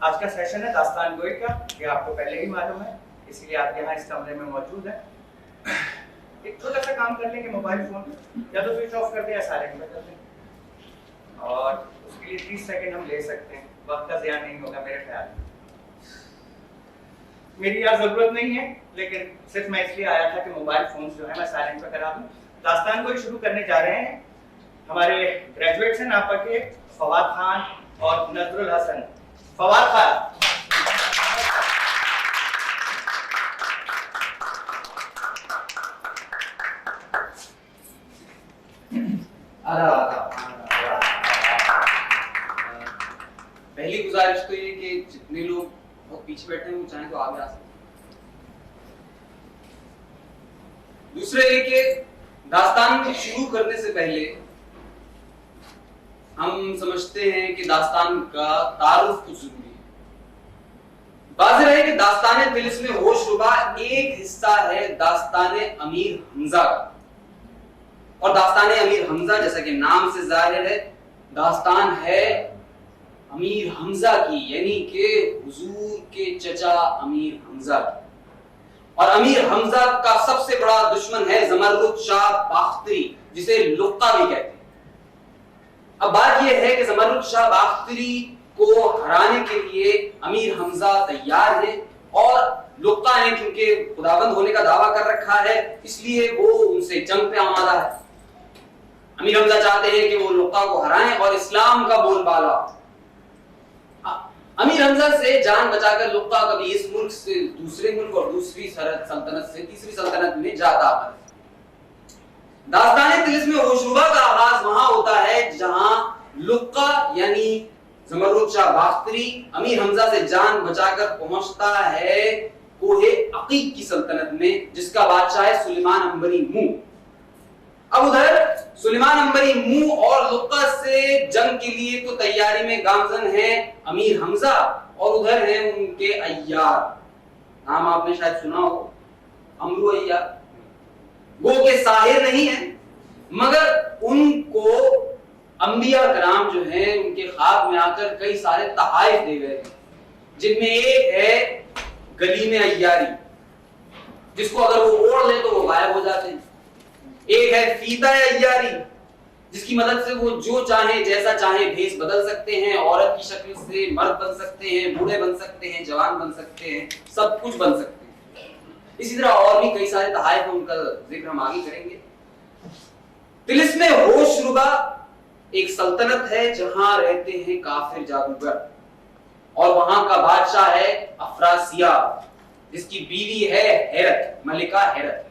آج کا سیشن ہے داستان گوئی کا، یہ آپ کو پہلے ہی معلوم ہے، اس لیے آپ یہاں اس کمرے میں موجود ہیں۔ ایک چھوٹا سا کام کر لیں کہ موبائل فون یا تو سوئچ آف کر دیں یا سائلنٹ میں کر دیں، اور اس کے لیے 30 سیکنڈ ہم لے سکتے ہیں، وقت کا ضیاع نہیں ہوگا میرے خیال میں۔ میری یہاں ضرورت نہیں ہے، لیکن صرف میں اس لیے آیا تھا کہ موبائل فونز جو ہے میں سائلنٹ پہ کرا دوں۔ داستان کو شروع کرنے جا رہے ہیں، ہمارے گریجویٹس ہیں ناپا کے فواد خان اور نذر الحسن۔ فواد خان۔ پہلی گزارش تو یہ کہ جتنے لوگ بہت پیچھے بیٹھے ہیں وہ چاہیں تو آگے آ سکتے ہیں۔ دوسرے یہ کہ داستان شروع کرنے سے پہلے ہم سمجھتے ہیں کہ داستان کا تعارف کچھ ضروری ہے۔ واضح ہے کہ داستان طلسم ہوش ربا ایک حصہ ہے داستان امیر حمزہ کا، اور داستان امیر حمزہ جیسا کہ نام سے ظاہر ہے داستان ہے امیر حمزہ کی، یعنی کہ حضور کے چچا امیر حمزہ کی، اور امیر حمزہ کا سب سے بڑا دشمن ہے زمرد شاہ باختری، جسے لقہ بھی کہتے ہیں۔ اب بات یہ ہے کہ زمرد شاہ باختری کو ہرانے کے لیے امیر حمزہ تیار ہے، اور لقہ نے کیونکہ خداوند ہونے کا دعویٰ کر رکھا ہے اس لیے وہ ان سے جنگ پہ آمادہ ہے۔ امیر حمزہ چاہتے ہیں کہ وہ لقہ کو ہرائیں اور اسلام کا بول بالا۔ امیر حمزہ سے جان بچا کر لقہ کبھی اس ملک سے دوسرے ملک اور دوسری سلطنت سے تیسری سلطنت میں جاتا ہے۔ داستان طلسم ہوش ربا کا آغاز وہاں ہوتا ہے جہاں لقہ یعنی زمرد شاہ باختری امیر حمزہ سے جان بچا کر پہنچتا ہے کوہ عقیق کی سلطنت میں، جس کا بادشاہ ہے سلیمان عنبری منہ۔ اب ادھر سلیمان عنبری منہ اور لقہ سے جنگ کے لیے تو تیاری میں گامزن ہے امیر حمزہ، اور ادھر ہیں ان کے عیار، نام آپ نے شاید سنا ہو، امرو عیار۔ وہ کہ ساحر نہیں ہیں، مگر ان کو انبیاء کرام جو ہیں ان کے خواب میں آ کر کئی سارے تحائف دے گئے، جن میں ایک ہے گلیم عیاری، جس کو اگر وہ اوڑھ لے تو وہ غائب ہو جاتے ہیں۔ ایک ہے فیتہ عیاری، جس کی مدد سے وہ جو چاہیں جیسا چاہیں بھیس بدل سکتے ہیں، عورت کی شکل سے مرد بن سکتے ہیں، بوڑھے بن سکتے ہیں، جوان بن سکتے ہیں، سب کچھ بن سکتے ہیں۔ اسی طرح اور بھی کئی سارے تحائف ہیں، ان کا ذکر ہم آگے کریں گے۔ طلسم ہوش ربا ایک سلطنت ہے جہاں رہتے ہیں کافر جادوگر، اور وہاں کا بادشاہ ہے افراسیاب، جس کی بیوی ہے حیرت، ملکہ حیرت۔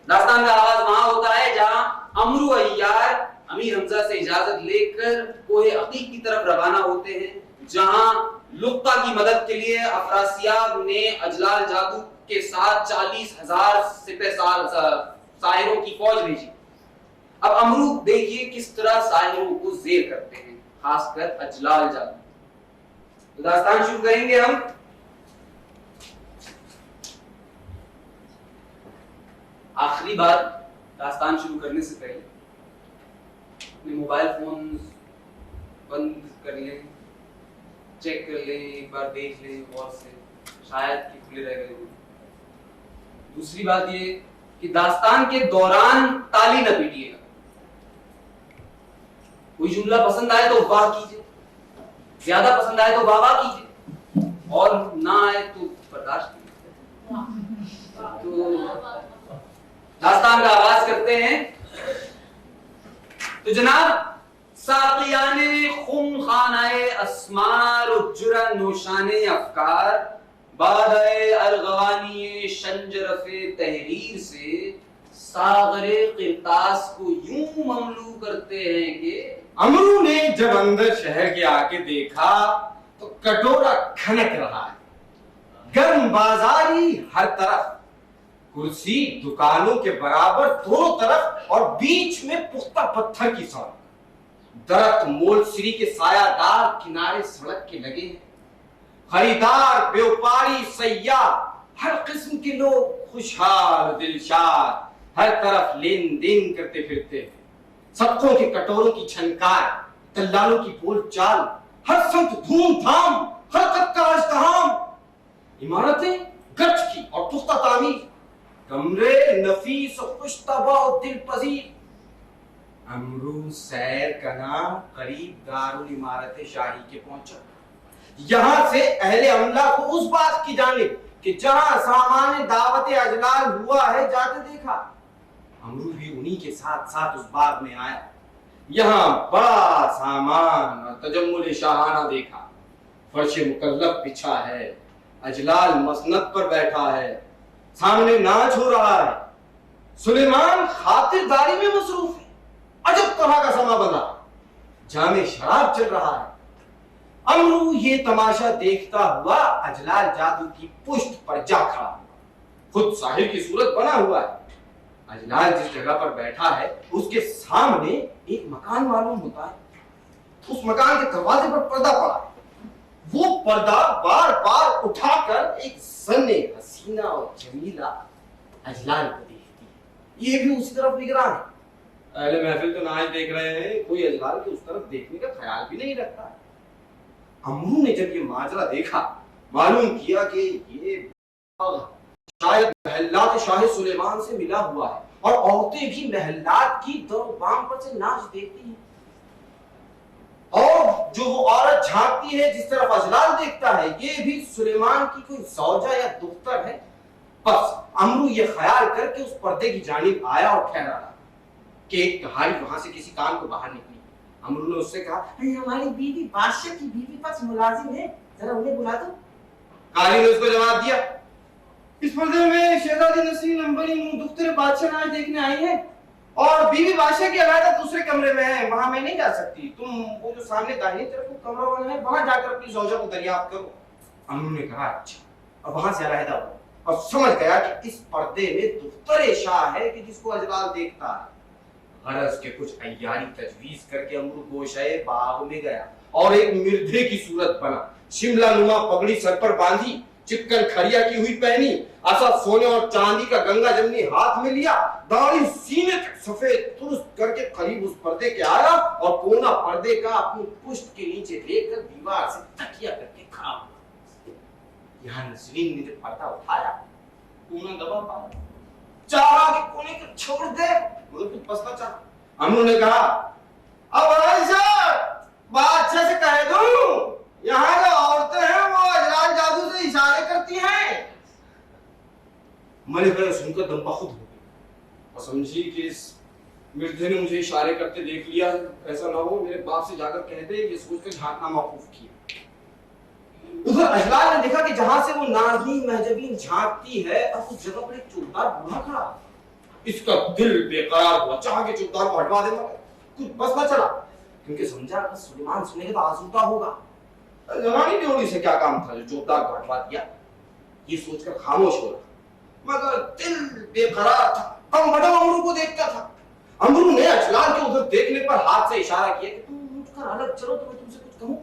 داستان کا آغاز وہاں ہوتا ہے جہاں امرو عیار امیر حمزہ سے اجازت لے کر کوہ عقیق کی طرف روانہ ہوتے ہیں، جہاں لقہ کی مدد کے لیے افراسیاب نے اجلال جادو کے ساتھ 40,000 سپہ ساحروں کی فوج بھیجی۔ اب امرو دیکھیے کس طرح ساحروں کو زیر کرتے ہیں، خاص کر اجلال جادو۔ تو داستان شروع کریں گے ہم۔ آخری بات داستان شروع کرنے سے پہلے اپنے موبائل فون بند کر لیں، چیک کر لیں، ایک بار دیکھ لیں غور سے، شاید کہ کھلے رہ گئے ہوں۔ دوسری بات یہ کہ داستان کے دوران تالی نہ پیٹیے گا، کوئی جملہ پسند آئے تو واہ کیجئے، زیادہ پسند آئے تو واہ واہ کیجئے، اور نہ آئے تو برداشت کیجئے۔ تو داستان کا آغاز کرتے ہیں۔ تو جناب ساقیان خم خانہ اسمار و جرہ نوشان افکار، بادۂ ارغوانی شنجرف تحریر سے ساغر قرطاس کو یوں مملو کرتے ہیں کہ امرو نے جب اندر شہر کے آ کے دیکھا تو کٹورا کھنک رہا ہے، گرم بازاری ہر طرف، کرسی دکانوں کے برابر دونوں طرف اور بیچ میں پختہ پتھر کی سڑک، درخت مول سری کے سایہ دار کنارے سڑک کے لگے ہیں، خریدار بیوپاری سیاح ہر قسم کے لوگ خوشحال دلشاد ہر طرف لین دین کرتے پھرتے ہیں، صدقوں کے کٹوروں کی چھنکار، دلالوں کی بول چال، ہر سمت دھوم دھام، खलकत का इज़्तिहाम, इमारतें गज की और पुख्ता तामीर, कमरे नफीस और खुशतबा और दिल पजीर। अमरू सैर करना करीब दारुल इमारत शाही के पहुंचा। यहां से अहले अमला को उस बात की जानिब कि जहां सामान दावत अजलाल हुआ है जाते देखा। अमरू भी उन्हीं के साथ साथ उस बाग में आया। यहाँ बड़ा सामान और तजम्मुल शाहाना देखा। फर्श मुकल्लफ बिछा है, अजलाल मसनद पर बैठा है, सामने नाच हो रहा है। सुलेमान खातिरदारी में मसरूफ है। अजब तरह का समा बना, जामे शराब चल रहा है। अमरू ये तमाशा देखता हुआ अजलाल जादू की पुष्ट पर जा खड़ा हुआ। खुद साहिर की सूरत बना हुआ है। अजलाल जिस जगह पर बैठा है उसके सामने एक मकान मालूम होता है। उस मकान के दरवाजे पर पर्दा पड़ा है। वो पर्दा बार बार उठाकर एक सन्ने हसीना और जमीला अजलाल को देखती है। ये भी उसी तरफ निगरान है। अहले महफिल तो नाच देख रहे हैं, कोई अजलाल के उस तरफ देखने का ख्याल भी नहीं रखता है। अमरू ने जब ये माजरा देखा, मालूम किया कि ये शायद महल्लात शाह सुलेमान से मिला हुआ है और औरतें भी महल्लात की दर बाम पर से नाच देखती हैं। और जो वो औरत झांकती है जिस तरफ अजलाल देखता है, ये भी सुलेमान की कोई सौजा या दुख्तर है। बस अमरू ये ख्याल करके उस पर्दे की जानिब आया और ठहरा रहा कि एक कहानी वहां से किसी काम को बाहर निकली। अमरू ने उससे कहा, हमारी बीवी बादशाह की बीवी पास मुलाजिम है, जरा उन्हें बुला दो। काली ने उसको जवाब दिया, इस पर्दे में शहजादी नसीम अंबरी मुंह दुख्तर बादशाह नाच देखने आई है और बीवी बादशाह की अलग दूसरे कमरे में है, वहां मैं नहीं जा सकती। तुम वो जो सामने दाहिनी तरफ को कमरा बना है वहां जाकर अपनी ज़ौजा को दरियाफ्त करो। अमरू ने कहा, अच्छा। और वहां से अलहदा हुआ और समझ गया कि इस पर्दे में दुख्तर शाह है कि जिसको अजलाल देखता है। गरज के कुछ अय्यारी तजवीज करके अमरू गोशाए बाग में गया और एक मिर्दे की सूरत बना। शिमला नुमा पगड़ी सर पर बांधी, चिकन खड़िया की हुई पहनी, असा सोने और चांदी का गंगा जमनी हाथ में लिया, दाढ़ी सीने तक सफेद तुरस्त करके करीब उस पर्दे के आया और कोना पर्दे का अपनी पुष्ट के नीचे लेकर दीवार से तकिया करके खड़ा हुआ। यहाँ नसरीन ने जब पर्दा उठाया, कोना दबा पाया, चाहा कि कोने को छोड़ दे, मगर कुछ पछता चाहा। अमरू ने कहा, अब आयशा बादशाह से कह दूं, यहाँ जो औरतें हैं वो अजलाल जादू से इशारे करती हैं। मलिका सुनकर दम्बाखुद हो गई और समझी कि इस मिर्दे ने मुझे इशारे करते देख लिया, ऐसा ना हो मेरे बाप से जाकर कह दे, ये सोचकर झांकना मौकूफ किया। उधर अजलाल ने देखा कि जहां से वो नाज़नीन महजबीन झांकती है, अब उस जगह पर एक चौकीदार बूढ़ा खड़ा। इसका दिल बेकरार हुआ, चाह के चौकीदार को हटवा दे, मगर कुछ बस न चला, क्योंकि समझा कि सुलेमान सुनेगा तो आसूदा होगा। जवानी ड्योढ़ी से क्या काम था जो चौकीदार को हटवा दिया, ये सोचकर खामोश हो रहा, मगर दिल बेकरार था। हम बड़ा अमरू को देखता था। अमरू ने अजलाल के उधर देखने पर हाथ से इशारा किया कि तुम उठकर अलग चलो तो मैं तुमसे कुछ कहूं।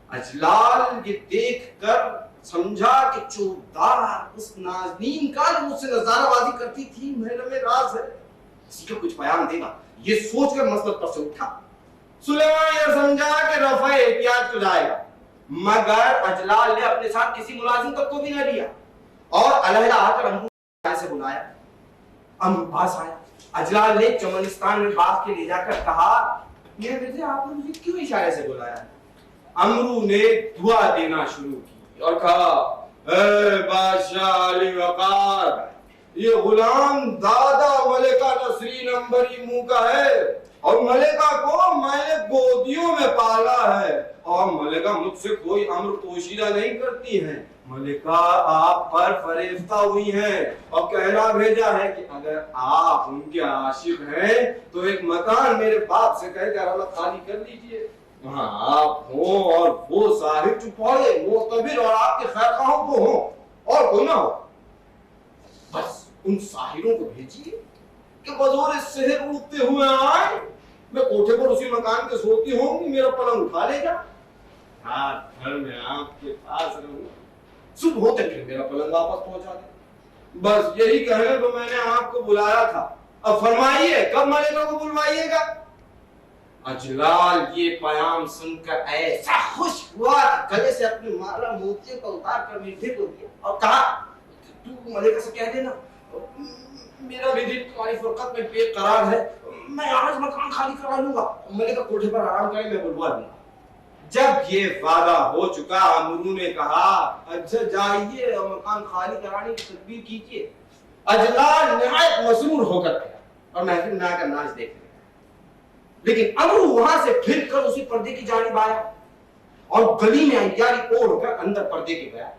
अजलाल ये देखकर समझा कि चौकीदार उस नाज़नीन का जो मुझसे नजाराबाजी करती थी महल में राज है, इसी को कुछ बयान देगा। ये सोचकर मसलत पर से उठा। सुलेमान ये समझा कि रफ़ा एहतियात को जाएगा, मगर अजलाल ने अपने साथ किसी मुलाजिम तक को भी न लिया और अलहदा आकर अमरू से बुलाया। अमरू पास आया। अजलाल ने चमनिस्तान में बाग के ले जाकर कहा, मेरे बेटे आपने मुझे क्यों इशारे से बुलाया? अमरू ने दुआ देना शुरू की और कहा, ए बादशाह अली वकार, ये गुलाम दादा मलिका नसरीन अंबरी मुंह का है और मलिका को मैंने गोदियों में पाला है और मलिका मुझसे कोई अम्र पोशीदा नहीं करती है। मलिका आप पर फरेफ्ता हुई हैं और कहना भेजा है कि अगर आप उनके आशिक हैं तो एक मकान मेरे बाप से कहकर हमें खाली कर लीजिए, वहाँ आप हो और वो साहिब चुपौड़े मोतबिर और आपके खैरखाहों को हो और कोई ना हो। बस उन साहिरों को भेजिए कि बजोर शहर उड़ते हुए आए, मैं कोठे पर उसी मकान के सोती होंगी, मेरा पलंग उठा लेगा, रात भर में आपके पास रहूंगा, सुबह होते फिर मेरा पलंग वापस पहुंचा दे। बस यही कहने तो मैंने आपको बुलाया था। अब फरमाइए कब मलिका को बुलवाइएगा? अजलाल ये पैगाम सुनकर ऐसा खुश हुआ कि गले से अपनी माला मोतियों को उतार कर मीठे को दिया और कहा, तू मलिका से कह देना मेरा भी दिल तुम्हारी फुरकत में बेकरार है, मैं आज मकान खाली करा लूंगा, मलिका कोठे पर आराम करे, मैं बुलवा दूंगा। जब ये वादा हो चुका, अमरू ने कहा, अच्छा जाइए और मकान खाली कराने की तदबीर कीजिए। अजलाल निहायत मसरूर होकर गया और महफिल में आकर नाच देख रहे। लेकिन अमरू वहां से फिर कर उसी पर्दे की जानिब आया और गली में अय्यारी ओढ़ कर अंदर पर्दे के गया।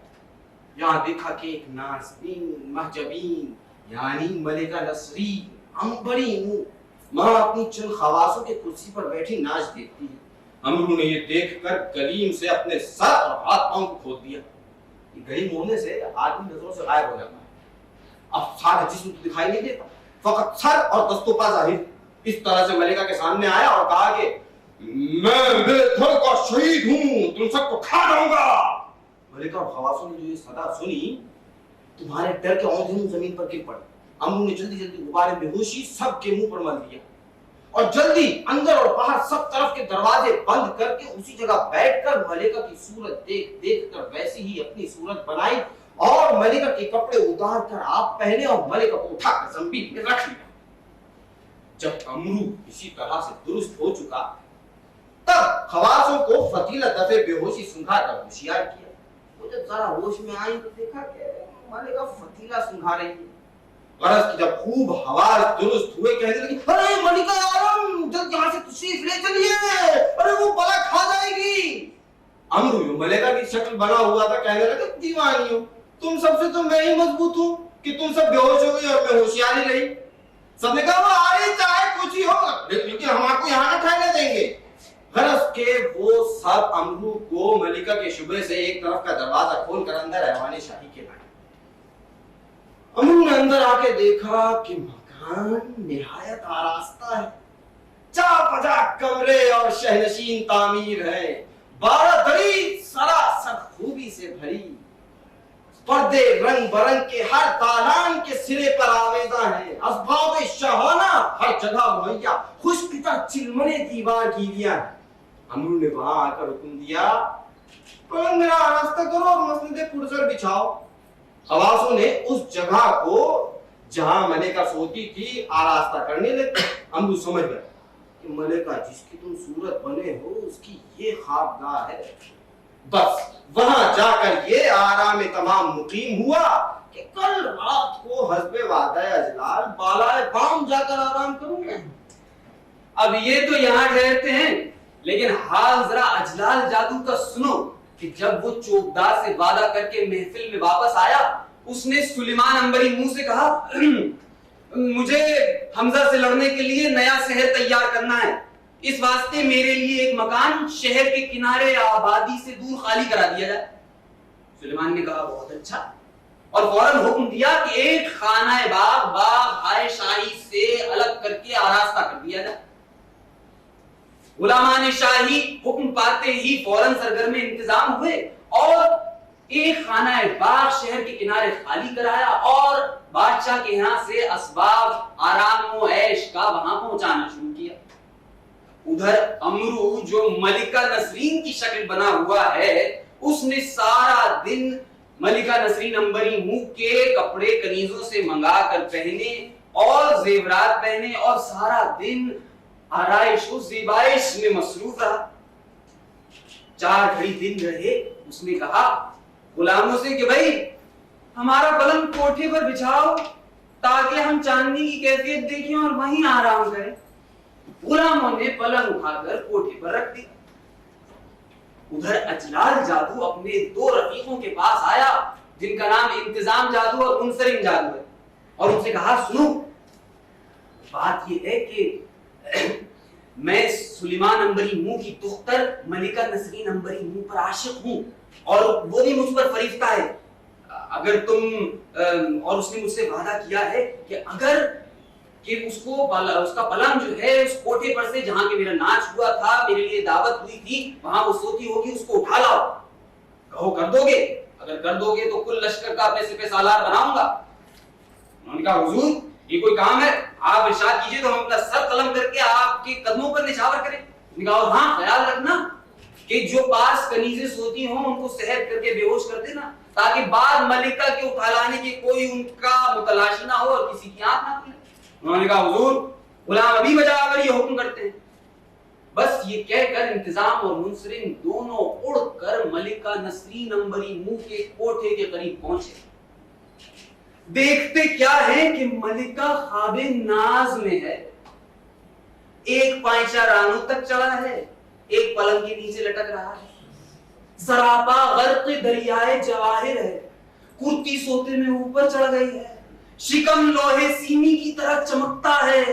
यहाँ देखा कि एक नाज़नीन महजबीन यानी मलिका नसरीन अंबरी मां अपनी चंद खवासों के कुर्सी पर बैठी नाच देखती है। अमरू ने ये देखकर गलीम से अपने सर और हाथ पांव को खोल दिया। गली मोड़ने से आदमी नजरों से गायब हो जाता है, अब सारा जिस्म तो दिखाई नहीं देता, फकत सर और दस्तों जाहिर। इस तरह से मलिका के सामने आया और कहा कि मैं बेथर का शहीद हूं, तुम सबको खा जाऊंगा। मलिका और खवासों ने जो ये सदा सुनी, तुम्हारे डर के औंधे जमीन पर गिर पड़े। अमरू ने जल्दी जल्दी गुब्बारे बेहोशी सबके मुंह पर मल दिया और जल्दी अंदर और बाहर सब तरफ के दरवाजे बंद करके उसी जगह बैठकर मलिका की सूरत देख देख कर वैसी ही अपनी सूरत बनाई और मलिका के कपड़े उतार कर आप पहने और मलिका को उठाकर जमीन में रख लिया। जब अमरू इसी तरह से दुरुस्त हो चुका, तब खवासों को फतीला दफे बेहोशी सुंघा कर होशियार किया। वो जब जरा होश में आई तो देखा कि मलिका फतीला सुंघा रही है। गरज की जब खूब हवास दुरुस्त हुए, कहने लगी, अरे मलिका आलम जल्द यहाँ से तशरीफ ले चलिए, अरे वो बला खा जाएगी। अमरू मलिका की शक्ल बना हुआ था, कहने लगे, दीवानी हो तुम, सबसे तो मैं ही मजबूत हूँ कि तुम सब बेहोश हो गई और मैं होशियारी रही। सबने कहा अरे चाहे कुछ ही हो, लेकिन हम आपको यहाँ ना ठहरने देंगे। गरज के वो सब अमरू को मलिका के शुबे से एक तरफ का दरवाजा खोलकर अंदर रहवाने शाही के लाए। अमरू ने अंदर आके देखा कि मकान निहायत आरास्ता है, चापजा कमरे और शहनशीन तामीर है, 12 दरी सरासर खूबी से भरी, पर्दे रंग बरंग के हर दालान के सिरे पर आवेदा है, असबाब शाहाना हर जगह मुहैया, खुशकिता चिलमने दीवार कीलियां। अमरू ने वहां आकर हुक्म दिया, पलंग मेरा आरास्ता करो और मसनदे पुरजर बिछाओ। खवासों ने उस जगह को जहां मलिका सोती थी आरास्ता करने लगे। अमरू समझ गया कि मलिका जिसकी तुम सूरत बने हो उसकी ये ख्वाबगाह है। बस वहां जाकर ये आराम तमाम मुकीम हुआ कि कल रात को हस्बे वादा अजलाल बालाए बाम जाकर आराम करूंगा। अब ये तो यहाँ ठहरते हैं, लेकिन हाल जरा अजलाल जादू का सुनो कि जब वो चौकदार से वादा करके महफिल में वापस आया, उसने सुलेमान अंबरी मुंह से कहा, मुझे हमजा से लड़ने के लिए नया शहर तैयार करना है, इस वास्ते मेरे लिए एक मकान शहर के किनारे आबादी से दूर खाली करा दिया जाए। सुलेमान ने कहा बहुत अच्छा, और फौरन हुक्म दिया कि एक खाना बाग आए शाही से अलग करके आरास्ता कर दिया जाए। गुलामान शाही हुक्म पाते ही फौरन सरगर्म इंतजाम हुए और एक खाना बाग शहर के किनारे खाली कराया और बादशाह के यहाँ से असबाब आराम व ऐश का वहां पहुंचाना शुरू किया। उधर अमरू जो मलिका नसरीन की शक्ल बना हुआ है, उसने सारा दिन मलिका नसरीन अंबरी मुंह के कपड़े कनीजों से मंगा कर पहने और जेवरात पहने और सारा दिन आराइश और ज़िबाइश में मसरूफ रहा। 4 घड़ी दिन रहे, उसने कहा गुलामों से कि भाई हमारा पलंग कोठे पर बिछाओ ताकि हम चांदनी की कैफियत देखें और वहीं आराम करें। गुलामों ने पलंग उठाकर कोठे पर रख दिया। उधर अजलाल जादू अपने 2 रफीकों के पास आया जिनका नाम इंतजाम जादू और मुनसरिम जादू है, और उनसे कहा सुनो, बात ये है कि मैं सुलेमान अंबरी मुंह की दुख्तर मलिका नसरीन अंबरी मुंह पर आशिक हूं और वो भी मुझ पर फरिश्ता है। अगर तुम और उसने मुझसे वादा किया है कि अगर कि उसका पलंग जो है उस कोठे पर से जहां के मेरा नाच हुआ था, मेरे लिए दावत हुई थी, वहां वो सोती होगी, उसको उठा लाओ। कहो कर दोगे? अगर कर दोगे तो कुल लश्कर का अपने सिपह सालार बनाऊंगा। उन्होंने कहा हुजूर ये कोई काम है, आप इरशाद कीजिए तो हम अपना सर कलम करके आपके कदमों पर निछावर करें। اس نے کہا اور ہاں خیال رکھنا کہ جو پاس کنیزیں سوتی ہوں ان کو سحر کر کے بے ہوش کر دینا تاکہ بعد ملکہ کے اٹھا لانے کے کوئی ان کا متلاشی نہ ہو اور کسی کی آنکھ نہ کھلے. انہوں نے کہا حضور غلام ابھی بجا کر یہ حکم کرتے ہیں. بس یہ کہہ کر انتظام اور منصرم دونوں اڑ کر ملکہ نسرین انبری منہ کے کوٹھے کے قریب پہنچے. دیکھتے کیا ہے کہ ملکہ خواب ناز میں ہے. ایک پائچہ رانوں تک چڑھا ہے, ایک پلنگ کے نیچے لٹک رہا ہے. سراپا غرق دریائے جواہر ہے. کرتی سوتے میں اوپر چڑھ گئی ہے. شکم لوہے سیمی کی طرح چمکتا ہے.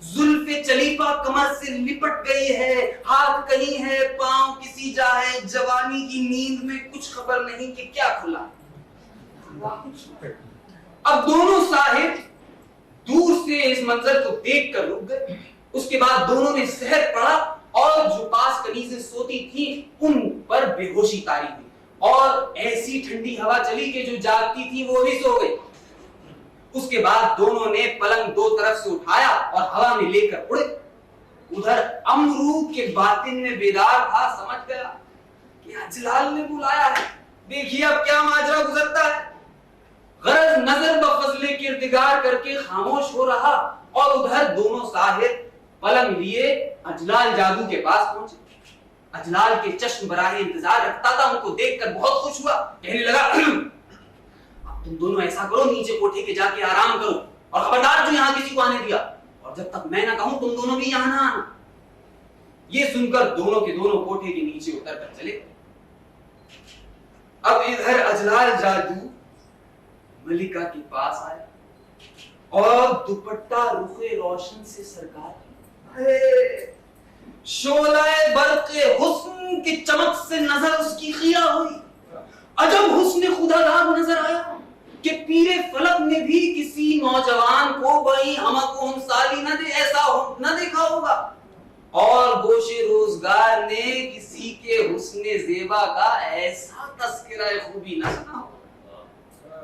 زلف چلیپا کمر سے لپٹ گئی ہے. ہاتھ کہیں ہے, پاؤں کسی جا ہے. جوانی کی نیند میں کچھ خبر نہیں کہ کیا کھلا. اب دونوں صاحب دور سے اس منظر کو دیکھ کر رک گئے. اس کے بعد دونوں نے سحر پڑا اور جو پاس کنیزیں سوتی تھیں ان پر بے ہوشی طاری ہوئی اور ایسی ٹھنڈی ہوا چلی کہ جو جاگتی تھی وہ بھی سو گئی. اس کے بعد دونوں نے پلنگ دو طرف سے اٹھایا اور ہوا میں لے کر اڑے. ادھر امرو کے باطن میں بیدار تھا, سمجھ گیا کہ اجلال نے بلایا ہے. دیکھیے اب کیا ماجرا گزرتا ہے. غرض نظر بفضل کردگار کر کے خاموش ہو رہا اور ادھر دونوں صاحب پلنگ لیے اجلال جادو کے پاس پہنچے. اجلال کے چشم براہ انتظار رکھتا تھا. ان کو دیکھ کر بہت خوش ہوا. کہنے لگا اب تم دونوں ایسا کرو, نیچے کوٹھے کے جا کے آرام کرو اور خبردار جو یہاں کسی کو آنے دیا, اور جب تک میں نہ کہوں تم دونوں بھی یہاں نہ آنا. یہ سن کر دونوں کے دونوں کوٹھے کے نیچے اتر کر چلے. اب ادھر اجلال جادو ملکہ کے پاس آیا اور دوپٹہ رخ روشن سے سرکار شعلہ برق حسن کی چمک سے نظر اس کی خیرہ ہوئی. عجب حسن خدا داد نظر آیا کہ پیر فلک نے بھی کسی نوجوان کو بڑی ہمک و ہمسالی نہ دیکھا ہوگا اور گوش روزگار نے کسی کے حسن زیبا کا ایسا تذکرہ خوبی نہ سنا ہوگا.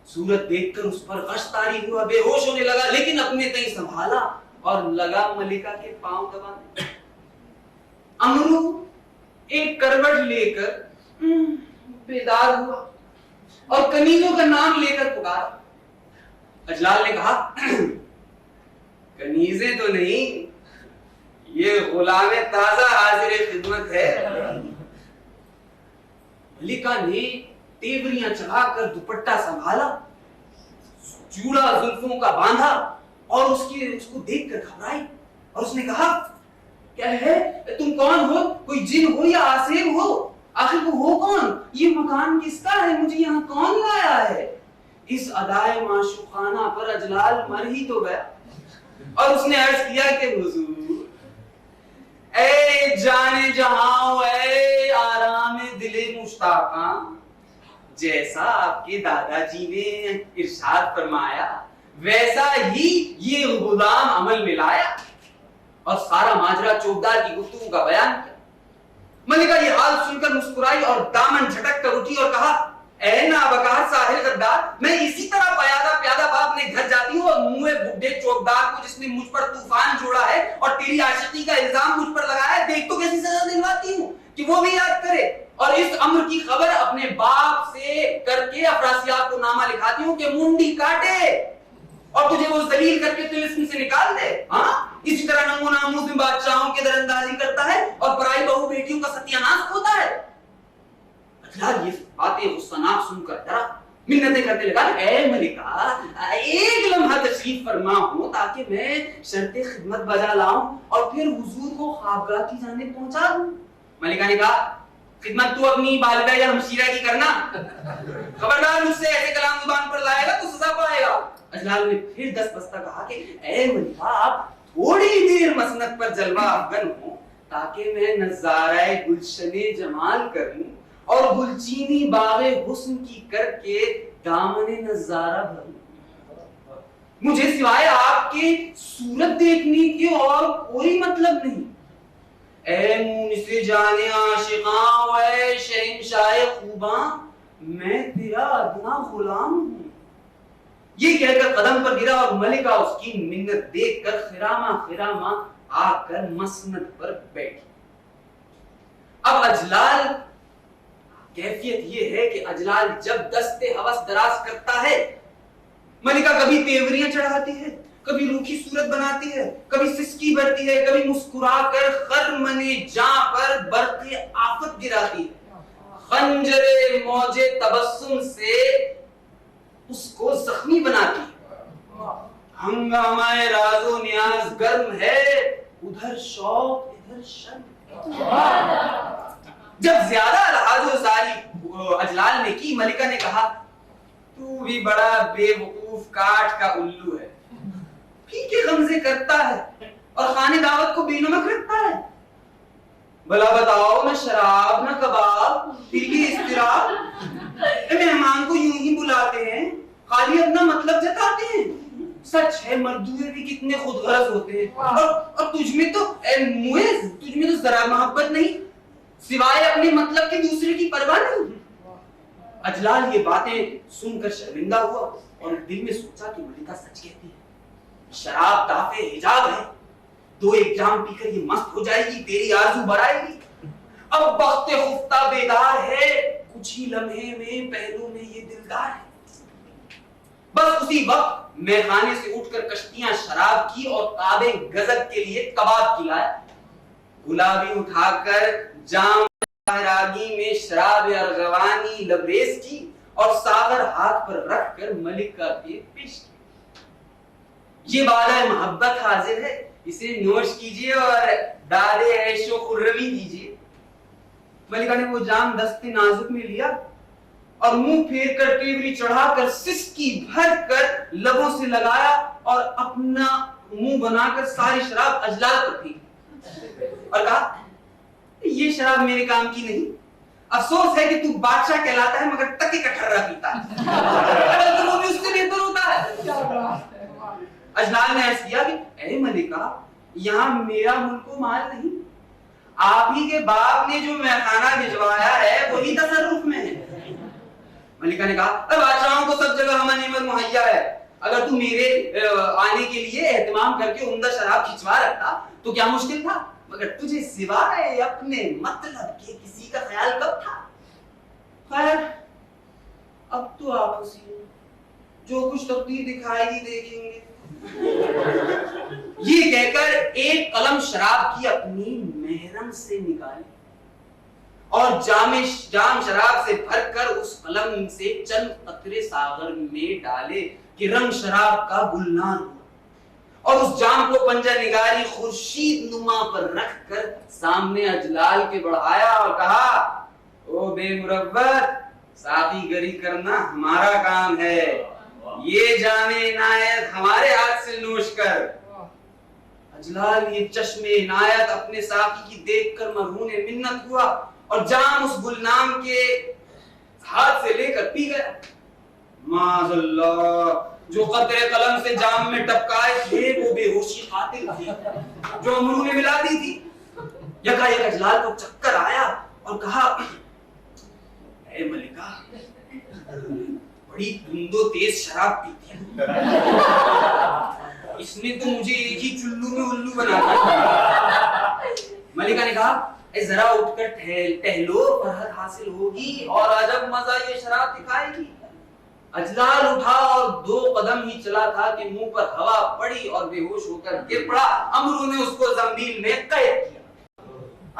صورت دیکھ کر اس پر غش طاری ہوا, بے ہوش ہونے لگا, لیکن اپنے تئیں سنبھالا اور لگا ملکہ کے پاؤں دبانے. امرو ایک کروٹ لے کر بیدار ہوا اور کنیزوں کا نام لے کر پکارا. اجلال نے کہا کنیزیں تو نہیں, یہ غلام تازہ حاضر خدمت ہے. ملکہ نے تیوریاں چڑھا کر دوپٹہ سنبھالا, چوڑا زلفوں کا باندھا اور اس کو دیکھ کر گھبرائی اور اس نے کہا کیا ہے, تم کون ہو, کوئی جن ہو یا آسیب ہو, آخر وہ ہو کون, یہ مکان کس کا ہے, مجھے یہاں کون لایا ہے. اس ادائے معشوقانہ پر اجلال مر ہی تو گیا اور اس نے عرض کیا کہ حضور اے جانے جہاں, اے آرام دل مشتاقاں, جیسا آپ کے دادا جی نے ارشاد فرمایا ویسا ہی یہ غلام عمل میں لایا. اور سارا ماجرا چوبدار کی گفتگو کا بیان کیا. ملکہ یہ حال سن کر مسکرائی اور دامن جھٹک کر اٹھی اور کہا اے نابکار ساحل غدار, میں اسی طرح پیادہ باپ اپنے گھر جاتی ہوں اور منہ بڈھے چوبدار کو جس نے مجھ پر طوفان جوڑا ہے اور تیری عاشقی کا الزام مجھ پر لگایا ہے, دیکھ تو کیسی سزا دلواتی ہوں کہ وہ بھی یاد کرے, اور اس امر کی خبر اپنے باپ سے کر کے افراسیاب کو نامہ لکھاتی ہوں کہ منڈی کاٹے اور تجھے وہ ذلیل کر کے طلسم سے نکال دے. ہاں اسی طرح نمو ناموز میں بادشاہوں کے در اندازی کرتا ہے اور پرائی بہو بیٹیوں کا ستیہ ناش ہوتا ہے. اجلال یہ باتیں غصناک سن کر ڈرا, منتیں کرنے لگا اے ملکہ ایک لمحہ تشریف فرما ہوں تاکہ میں شرط خدمت بجا لاؤں اور پھر حضور کو خوابگاہ کی جانب پہنچا دوں. ملکہ نے کہا خدمت تو اپنی والدہ یا ہمشیرہ کی کرنا, خبردار مجھ سے ایسے کلام زبان پر لائے گا تو سزا پائے گا. اجلال نے پھر دس بستہ کہا کہ اے ملکہ آپ تھوڑی دیر مسند پر جلوہ افغن ہوں تاکہ میں نظارہ گلشن جمال کروں اور گلچینی باغ حسن کی کر کے دامن نظارہ بھروں. مجھے سوائے آپ کے صورت دیکھنے کے اور کوئی مطلب نہیں. اے مونس جان عاشقاں, اے شہنشاہ خوباں, میں تیرا ادنا غلام ہوں. یہ کہہ کر قدم پر گرا اور ملکہ اس کی منت دیکھ کر خرامہ آ کر مسند پر بیٹھی. اجلال کیفیت یہ ہے کہ اجلال جب دست ہوس دراز کرتا ہے، ملکہ کبھی تیوریاں چڑھاتی ہے، کبھی روکھی صورت بناتی ہے، کبھی سسکی بھرتی ہے، کبھی مسکرا کر خرمن جاں پر برق آفت گراتی ہے، خنجر موج تبسم سے اس کو زخمی بناتی ہے۔ ہنگامہ راز و نیاز گرم ہے، ادھر شوق ادھر شرم۔ جب زیادہ لحاظ و زاری اجلال نے کی، ملکہ نے کہا تو بھی بڑا بے وقوف کاٹ کا الو ہے، پھیکے غمزے کرتا ہے اور خانے دعوت کو بے نمک رکھتا ہے۔ بھلا بتاؤ، نہ شراب نہ کباب، پھر یہ اضطراب، مہمان کو یوں ہی بلاتے ہیں، خالی اپنا مطلب جتاتے ہیں۔ سچ ہے مردوئے بھی کتنے خود غرض ہوتے ہیں، اور تجھ میں تو اے موئز، تجھ میں تو ذرا محبت نہیں، سوائے اپنے مطلب کے دوسرے کی پرواہ نہیں۔ اجلال یہ باتیں سن کر شرمندہ ہوا اور دل میں سوچا کہ ملکہ سچ کہتی ہے، شراب دافع حجاب ہے، 2-1 جام پی کر یہ مست ہو جائے گی، تیری آرزو بڑھائے گی۔ اب وقت خفتہ بیدار ہے، کچھ ہی لمحے میں پہلو میں یہ دلدار ہے۔ بس اسی وقت میخانے سے اٹھ کر کشتیاں شراب کی اور کعبے گزب کے لیے کباب کھلائے۔ گلابی اٹھا کر جام راگی میں شراب ارغوانی لبریز کی اور ساغر ہاتھ پر رکھ کر ملکہ کے پیش کی۔ یہ بالہ محبت حاضر ہے، اسے نوش کیجئے اور داد عیش و خرمی دیجئے۔ ملکہ نے وہ جام دست نازک میں لیا اور منہ پھیر کر ٹیوری چڑھا کر سسکی بھر کر لبوں سے لگایا اور اپنا منہ بنا کر ساری شراب اجلال پر پھینکی اور کہا یہ شراب میرے کام کی نہیں، افسوس ہے کہ تو بادشاہ کہلاتا ہے مگر تکے کا ٹھرا پیتا ہے، اگر وہ بھی اس سے بہتر ہوتا ہے۔ اجلال نے عرض کیا کہ اے ملکہ، یہاں میرا ملک و مال نہیں، آپ ہی کے باپ نے جو میخانہ بھجوایا ہے وہی تصرف میں ہے۔ ملکہ نے کہا بادشاہوں کو سب جگہ ہمہ نعمت مہیا ہے، اگر تو میرے آنے کے لیے اہتمام کر کے عمدہ شراب کھچوا رکھتا تو کیا مشکل تھا، مگر تجھے سوائے اپنے مطلب کے کسی کا خیال کب تھا۔ خیر اب تو آپ اسی جو کچھ تقدیر دکھائے گی دیکھیں گے۔ یہ کہہ کر ایک قلم شراب کی اپنی محرم سے نکالی اور جام شراب سے بھر کر اس قلم سے چند قطرے ساغر میں ڈالے کہ رنگ شراب کا گلنار ہوا، اور اس جام کو پنجہ نگاری خورشید نما پر رکھ کر سامنے اجلال کے بڑھایا اور کہا او بے مروت، ساقی گری کرنا ہمارا کام ہے، یہ جام عنایت ہمارے ہاتھ سے نوش کر۔ اجلال یہ چشم عنایت اپنے ساقی کی دیکھ کر مرہون منت ہوا اور جام اس گلنام کے ہاتھ سے لے کر پی گیا۔ معاذ اللہ، جو قطرے قلم سے جام میں ٹپکائے تھے وہ بے ہوشی قاتل تھی جو امرو نے ملا دی تھی۔ یکا یک اجلال کو چکر آیا اور کہا اے ملکہ، بڑی تند و تیز شراب پیتی ہے، اس نے تو مجھے ایک ہی چلو میں الو بنا دیا۔ ملکہ نے کہا اے ذرا اٹھ کر ٹہلو، فرحت حاصل ہوگی اور عجب مزہ یہ شراب دکھائے گی۔ اجلال اٹھا اور 2 قدم ہی چلا تھا کہ منہ پر ہوا پڑی اور بے ہوش ہو کر گر پڑا۔ امرو نے اس کو زنبیل میں قید کیا۔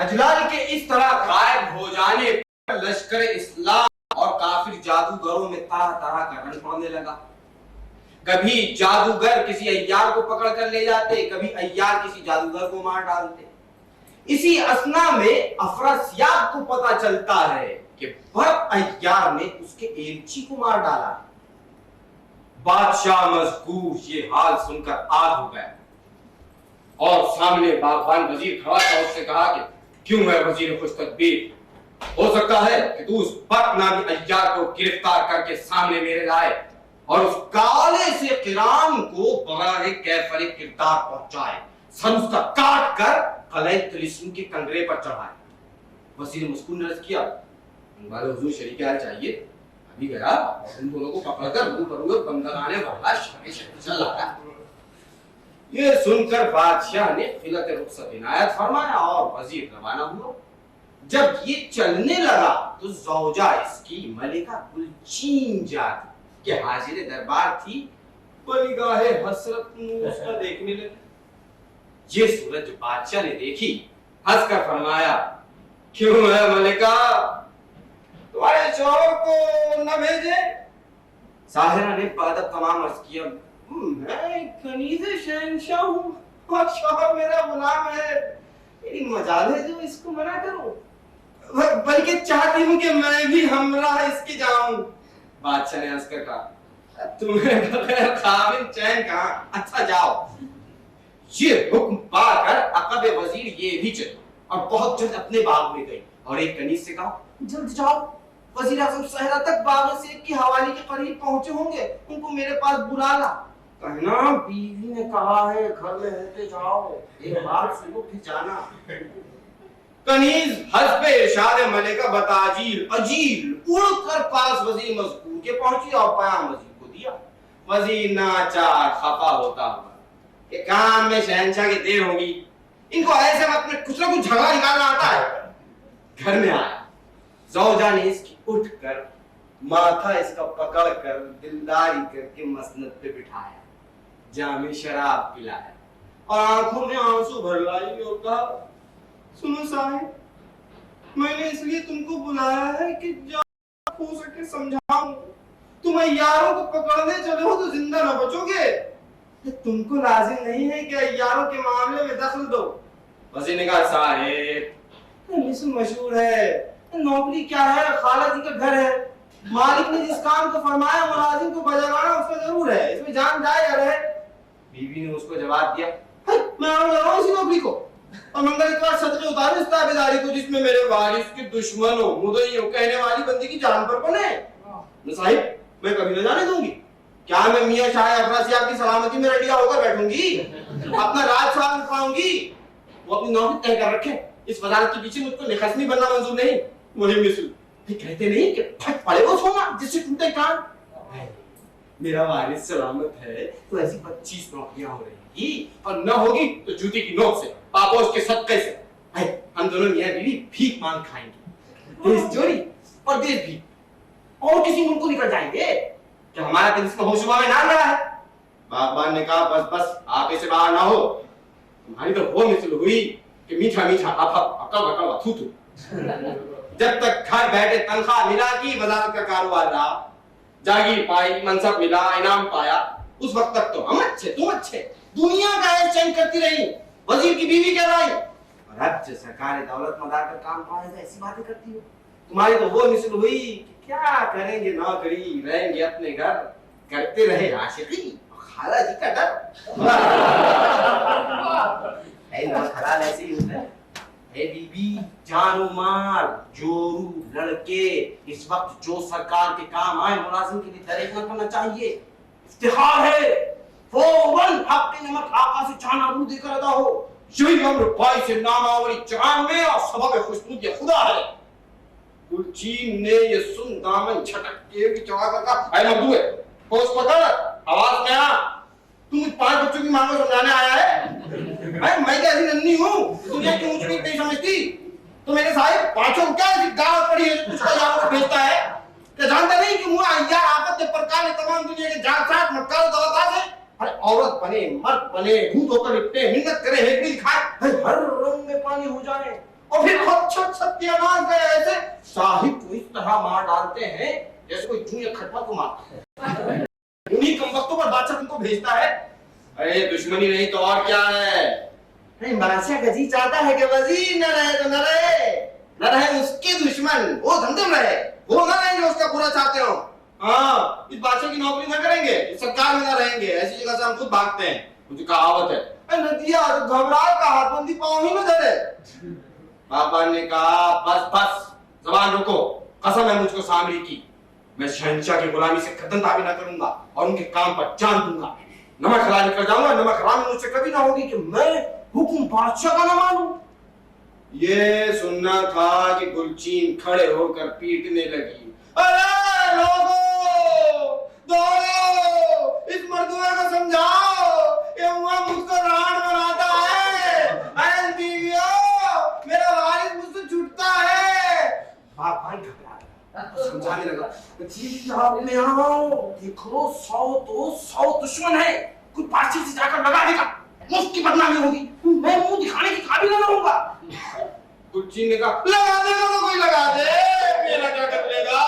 اجلال کے اس طرح غائب ہو جانے پر لشکر اسلام اور کافر جادوگروں میں طرح طرح کا رنگ پڑنے لگا۔ کبھی جادوگر کسی عیار کو پکڑ کر لے جاتے، کبھی عیار کسی جادوگر کو مار ڈالتے۔ اسی اثنا میں افراسیاب کو پتا چلتا ہے کہ برق عیار نے اس کے ایلچی کو مار ڈالا۔ بادشاہ مذکور یہ حال سن کر آگ ہو گیا اور سامنے باغبان وزیر کھڑا تھا، اس سے کہا کہ کیوں ہے وزیر خوش تدبیر، ہو سکتا ہے کہ تو اس برق نامی عیار کو گرفتار کر کے سامنے میرے لائے اور اس کالے سے قران کو براہ کیفر کردار پہنچائے، سر اس کا کاٹ کر قلعہ طلسم کے کنگرے پر چڑھائے۔ وزیر مسکون نے عرض کیا ہمارے حضور شریک حال چاہیے، ابھی گیا اور ان دونوں کو پکڑ کر منہ پر ہوئے بندگانے والا چل رہا۔ یہ سن کر بادشاہ نے خلعت رخصت عنایت فرمایا اور وزیر روانہ ہوا۔ जब ये चलने लगा तो ज़ौजा इसकी मलिका गुलचीन जाती कि हाजिर दरबार थी, बलिगाहे हसरत उसका देखने लगी। ये सूरत बादशाह ने देखी, हंसकर फरमाया, क्यों है मलिका, तुम्हारे शौहर को न भेजे? साहिरा ने बादब तमाम अर्ज किया, मैं कनीज़े शहंशाह हूँ और शौहर मेरा गुलाम है, मेरी मजाल है जो इसको मना करूं, बल्कि चाहती हूँ कि मैं भी हमरा इसके जाऊं। बादशाह ने हंसकर कहा, तुम्हें बगैर खामिन चैन कहां, अच्छा जाओ। ये हुक्म पाकर अकब वजीर ये भी चली और बहुत जल्द अपने बाग में गई और एक कनीज से कहा, जल्द जाओ, वजीर आजम सहरा तक बाग से की हवाली के करीब पहुंचे होंगे, उनको मेरे पास बुला ला। कहना बीवी ने कहा है घर में रहते जाओ, एक बार सुनो फिर जाना। कनीज हस्बे इरशाद मलिका बताजील अजील उड़कर पास वजीर मजकूर के पहुंची और पैगाम वजीर को दिया। वजीर नाचार खफा होता हुआ कि काम में शहंशाह की देर होगी, इनको ऐसे वक्त में कुछ ना कुछ झगड़ा निकालना आता है। घर में आया, ज़ौजा ने इसकी उठकर माथा इसका पकड़कर दिलदारी करके मसनद पे बिठाया, जामे शराब पिलाया और आंखों में आंसू भर लाई और कहा, सुनो साहिब, मैंने इसलिए तुमको बुलाया है कि जब हो सके समझाऊं, तुम अय्यारों को पकड़ने चले हो तो जिंदा न बचोगे, तुमको लाजिम नहीं है कि अय्यारों के मामले में दखल दो। वज़ीर ने कहा, साहिब मिस्र मशहूर है, नौकरी क्या है, खाला जी का घर है, मालिक ने जिस काम को फरमाया मुलाजिम को बजाना उसका जरूर है, इसमें जान जाए या रहे। बीवी ने उसको जवाब दिया, मैं आऊं लगा इसी नौकरी को और मंगल इतवार सदके उतारूं इस ताबेदारी को जिसमें मेरे वारिस के दुश्मन हो, मुदई हो कहने वाली बंदी की जान पर बने। न साहिब, मैं कभी न जाने दूंगी। क्या मैं मियां शाह अफरासी आपकी सलामती में रडिया होकर बैठूंगी, अपना राज स्वागत पाऊंगी? वो अपनी नौकरी तय कर रखे, इस वजारत के पीछे मुझको निखसमी बनना मंजूर नहीं। वही मिसल कहते नहीं कि फट पड़े वो सोना जिससे टूटे कान। मेरा वारिस सलामत है तो ऐसी 25 नौकरियां हो रहेगी और न होगी तो जूती की नोक से, पापोश के सदके से हम दोनों मियां बीवी भीख मांग खाएंगे, देश चोरी और देश भी और किसी मुल्क को निकल जाएंगे। क्या हमारा दिल इसमें होशुबा में नाम रहा है? बागबान ने कहा, बस बस आप इसे बाहर ना हो, तुम्हारी तो वो मिसल हुई कि मीठा मीठा अकल अकल थू थू। जब तक घर बैठे तनख्वाह मिला की वजारत का कारोबार रहा, जागीर पाई, मनसब मिला, इनाम पाया, उस वक्त तक तो हम अच्छे तुम अच्छे, दुनिया का ऐश करती रही, वजीर की बीवी कह रही, और अब जो सरकार दौलत मदार का काम पाए तो ऐसी बातें करती हो। तुम्हारी तो वो मिसल हुई कि क्या करेंगे नौकरी, रहेंगे अपने घर, करते रहे आशिकी, खाला जी का डर। खराल ऐसे ही होता है। बीबी, जानो माल, जोरू, लड़के, इस वक्त जो सरकार के काम आए मुलाजिम के लिए दरेज न करना चाहिए। इफ्तिखार है, फौरन हक की नमक आका से चान आबरू देकर अदा हो। यही अम्र पाई से नामावरी चान में और सबब खुशबू ये खुदा है। गुलचीन ने ये सुन दामन छटक के भी चढ़ा कर कहा, ऐ मखदूए, होश पकड़, आवाज में आ, तू 5 बच्चों की मां को समझाने आया है? मैं क्या ऐसी नन्ही हूँ दुनिया की ऊंच नीच नहीं समझती? तो मेरे साहिब पांचों क्या ऐसी गाँव पड़ी है उसका यहाँ को भेजता है? क्या जानता नहीं कि मुआ अय्यार आफत प्रकार ने तमाम दुनिया के जाग साथ मक्कार दौलत से अरे औरत बने, मर्द बने, भूत होकर लिपटे, मिन्नत करे, हेकड़ी दिखाए, हर रंग में पानी हो जाए और फिर खुद छत सत्यानाश गए ऐसे साहिब को इस तरह मार डालते हैं जैसे कोई चूहे खटपट को मारता है। उन्हीं कम वक्तों पर बादशाह तुमको भेजता है। अरे दुश्मनी नहीं तो और क्या है? नहीं, बादशाह का जी चाहता है कि वजीर न रहे तो न रहे उसके दुश्मन, वो धमधम रहे, वो न रहे जो उसका बुरा चाहते हो। हाँ, इस बादशाह की नौकरी न करेंगे, इस सरकार में न रहेंगे, ऐसी जगह से हम खुद भागते हैं। मुझे कहावत है, नदिया तो घबराए का हाथबंदी पाँव ही न धरे। पापा ने कहा, बस बस जबान रोको, कसम है मुझको सामरी की, मैं शहंशाह की गुलामी से कदम ताबी न करूंगा और उनके काम पर जान दूंगा। नमक हराम कर जाऊंगा, नमक हराम मुझसे कभी ना होगी कि मैं हुक्म बादशाह का न मानूं। ये सुनना था कि गुलचीन खड़े होकर पीटने लगी। अरे लोगों, दौड़ो, इस मर्दुआ को समझाओ, ये वहां मुझको राण बनाता है। अरे बीवियों, मेरा वारिस मुझसे छूटता है, समझाने लगा, जी आप में आओ, देखो 100 दुश्मन है, कोई पार्टी से जाकर लगा देगा, मुफ्त की बदनामी होगी, मैं मुंह दिखाने की काबिल न रहूंगा। कुर्सी ने कहा लगा देगा तो कोई लगा दे, मेरा क्या कर लेगा,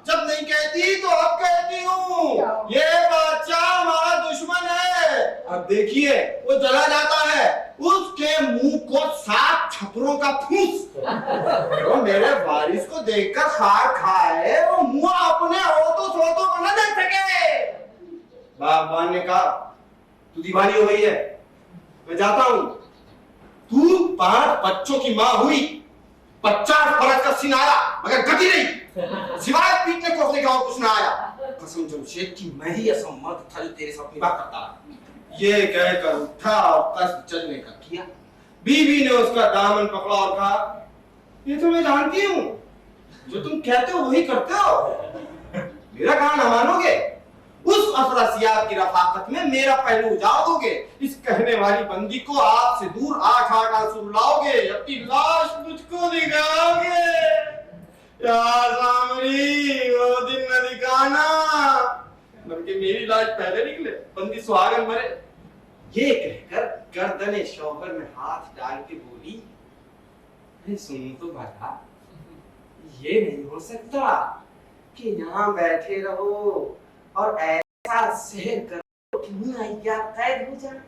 जब नहीं कहती तो अब कहती हूँ, ये बादशाह हमारा दुश्मन है। अब देखिए वो चला जाता है, उसके मुंह को 7 छपरों का फूस, तो मेरे वारिस को देखकर खार खाए, वो मुंह अपने होठों सोतों को न देख सके। बागबान ने कहा तू दीवानी हो गई है, मैं जाता हूं, तू 5 बच्चों की मां हुई, 50 बरस का सिनारा, मगर गति नहीं, सिवाय पीटने कोसने का और कुछ ना आया। कसम जमशेद की मैं ही ऐसा मर्द था जो तेरे साथ निभा करता रहा। ये कहकर उठा और कष्ट चलने का किया। बीवी ने उसका दामन पकड़ा और कहा ये तो मैं जानती हूँ, जो तुम कहते हो वही करते हो, मेरा कहा ना मानोगे, उस अफरासियाब की रफाकत में मेरा पहलू उजाड़ दोगे, इस कहने वाली बंदी को आपसे दूर 8 आंसू लाओगे, अपनी लाश मुझको दिखाओगे। यार सामरी वो दिन न दिखाना, बल्कि मेरी लाश पहले निकले, बंदी सुहागन मरे। ये कहकर गर्दने शौहर में हाथ डाल के बोली सुन तो भला, ये नहीं हो सकता कि यहाँ बैठे रहो और ऐसा सहन करो कि मुनैया कैद हो जाए।